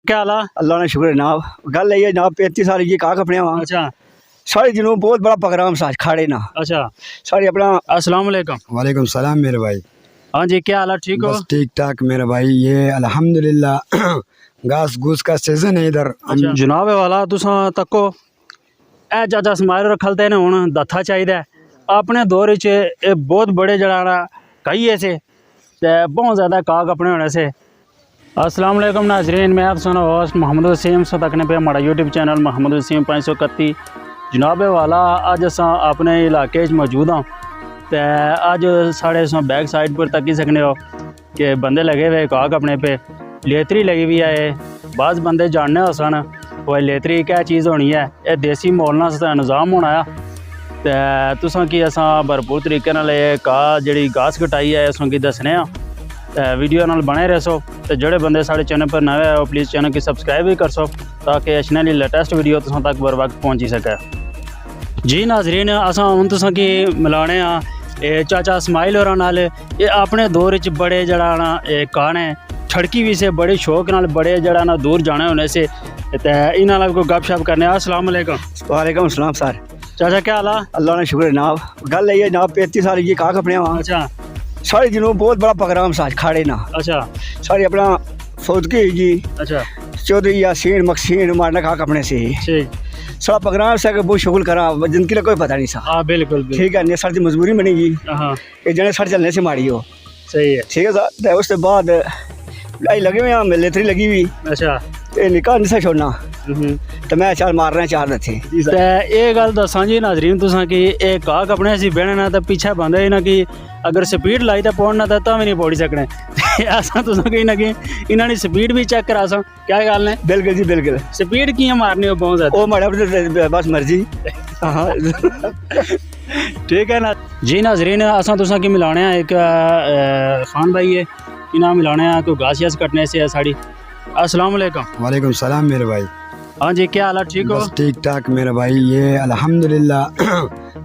क्या हाल है? अल्लाह ने शुक्र है जनाब। गल ये जनाब 35 साल ये काक अपने वहाँ अच्छा साढ़े जनूब बहुत बड़ा प्रोग्राम सा खाड़े ना अच्छा। साढ़े अपना। अस्सलाम वालेकुम। वालेकुम सलाम मेरे भाई। हाँ जी, क्या हाल है? ठीक हो? बस ठीक ठाक मेरे भाई, ये अल्हम्दुलिल्लाह घास घूस का सीजन है इधर। अच्छा जनाब वाला तुसा तको ए चाचा समायर रखलते ने हुन दत्था चाहिदा है। अपने दौर च ये बहुत बड़े जड़ा कई ऐसे ते बहुत ज़्यादा काग अपने होने से। अस्सलाम वालेकुम नाजरीन, मैं आप सुना होस्ट मोहम्मद वसीम सो तकने पे हमारा यूट्यूब चैनल मोहम्मद वसीम 531 जनाब वाला अज अस अपने इलाके च मौजूद हाँ। तो अज साढ़े बैक साइड पर तकी सकने हो कि बंदे लगे हुए काग अपने पे लेतरी लगी हुई है। बाज़ बंदे जानने हो सन वो लेतरी क्या चीज़ होनी है, ये देसी मोलना निज़ाम होना है। तो तुसां की असां भरपूर तरीके नाल घाह जी घास कटाई है उसों की दसने वीडियो नाल बने रहो। तो जोड़े बंदे साढ़े चैनल पर नवे हो प्लीज़ चैनल की सबसक्राइब भी कर सो ताकि अच्छी लेटेस्ट वीडियो तुसां तक बर वक्त पहुँची सके। जी नाजरीन, असां हुण तुसां की मिलाने चाचा इस्माइल होरां नाल। ये अपने दौर च बड़े जड़ा ना काने ठड़की भी से बड़े शौक नाल बड़े जड़ा ना दूर जाने होने से इन्हां नाल कोई गपशप करने। अस्सलाम वालेकुम। वालेकुम सलाम सर। चाचा क्या हाल है? अल्लाह ने शुक्र है जनाब। गल ये जनाब 35 साल ये काक अपने वहाँ अच्छा साढ़े जनूब बहुत बड़ा प्रोग्राम सा खाड़े ना अच्छा साढ़े अपना फौदगी जी अच्छा चौधरी यासीन मकसीन मारना काक अपने से ठीक। सारा प्रोग्राम से बहुत शुगल करा जिनकी कोई पता नहीं सा। हाँ बिल्कुल बिल्कुल। ठीक है ने सर की मजबूरी बनेगी हाँ ये जने सर चलने से मारी हो। सही है। ठीक है सर। तो उसके बाद लड़ाई लगे हुए हैं लेतरी लगी हुई अच्छा ये निकाह नहीं सा छोड़ना तो मैं चार मार रहे चार थे। ते ये गल दसा जी नाजरीन तुसां कि एक काक अपने से बहने ना तो पीछे बंदे ना कि अगर स्पीड लाई तो पौड़ना तो भी नहीं पौड़ी सकने। असा तुसां कहीं ना कहीं इन्होंने स्पीड भी चेक करा सा क्या गल है? बिल्कुल जी बिल्कुल। स्पीड कियां मारनी हो बहुत ज्यादा? ओ माड़ा बस मर्जी। हाँ ठीक है ना जी नाजरीन, असा तुसां की मिलाने एक खान भाई है इन्हें मिलाने कोई घास यास कटने से है साड़ी। अस्सलाम वालेकुम। वालेकुम सलाम मेरे भाई। हाँ जी, क्या हाल है? ठीक हो? बस ठीक ठाक मेरे भाई, ये अल्हम्दुलिल्लाह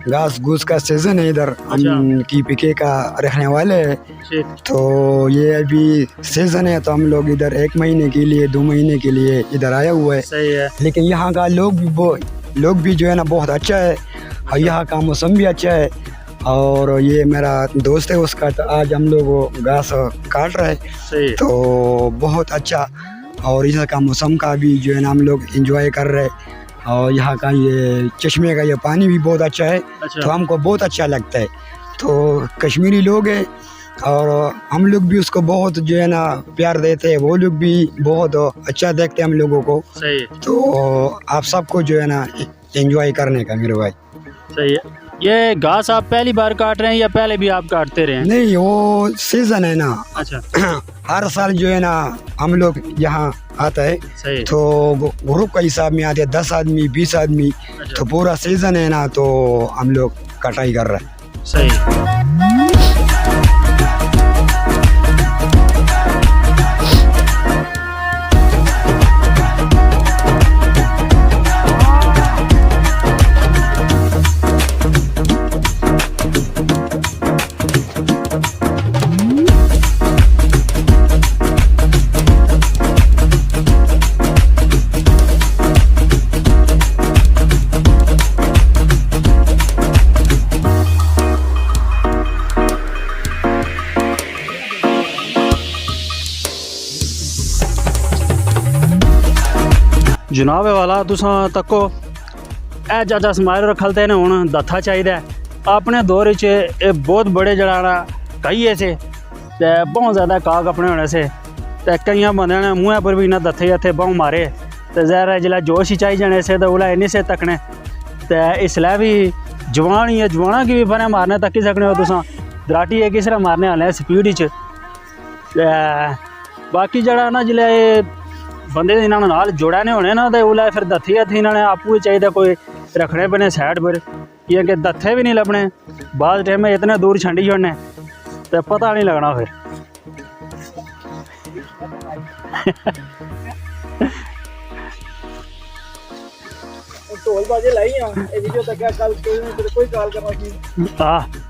घास घूस का सीजन है इधर। हम की पिके का रखने वाले हैं तो ये अभी सीजन है तो हम लोग इधर 1 महीने के लिए 2 महीने के लिए इधर आया हुआ है। सही है। लेकिन यहाँ का लोग भी जो है ना बहुत अच्छा है और यहाँ का मौसम भी अच्छा है। और ये मेरा दोस्त है उसका, तो आज हम लोग घास काट रहे सही। तो बहुत अच्छा। और इधर का मौसम का भी जो है ना हम लोग एंजॉय कर रहे और यहाँ का ये चश्मे का ये पानी भी बहुत अच्छा है। अच्छा। तो हमको बहुत अच्छा लगता है। तो कश्मीरी लोग हैं और हम लोग भी उसको बहुत जो है ना प्यार देते हैं, वो लोग भी बहुत अच्छा देखते हैं हम लोगों को। सही। तो आप सबको जो है ना एंजॉय करने का मेरे भाई। सही है। ये घास आप पहली बार काट रहे हैं या पहले भी आप काटते रहे हैं? नहीं, वो सीजन है ना। अच्छा। हर साल जो है ना हम लोग यहाँ आता है। सही। तो ग्रुप का हिसाब में आते हैं 10 आदमी 20 आदमी। अच्छा। तो पूरा सीजन है ना तो हम लोग कटाई कर रहे हैं। सही। जनाब वाला तुसां तको ए चाचा समायर रखलते ने हुन दत्था चाहिदा है। अपने दौर च ये बहुत बड़े जड़ा ना कई ऐसे ते बहुत ज़्यादा काग अपने होने से ते कई बंदे ने मुँह पर भी इन्हें दत्थे हथे बहु मारे तो ज़ाहिर जिला जोश ही चाहिए जाने से तो उला इन्नी से तकने तो इसलिए भी जवान ही है जवाना की भी बने मारने तकी सकने हो तुसां दराटी है किस तरह मारने आने स्पीड च। बाकी जड़ा ना जिले बंदे इन्होंने नाल जोड़ने होने ना तो उला फिर दत्थी हथी इन्होंने आपू ही चाहिए कोई रखने पैने साइड पर कि दत्थे भी नहीं लभने बाद टाइम में इतने दूर छंडी छोड़ने तो पता नहीं लगना फिर। ढोल बाजे लाई वीडियो तक कोई गल करना।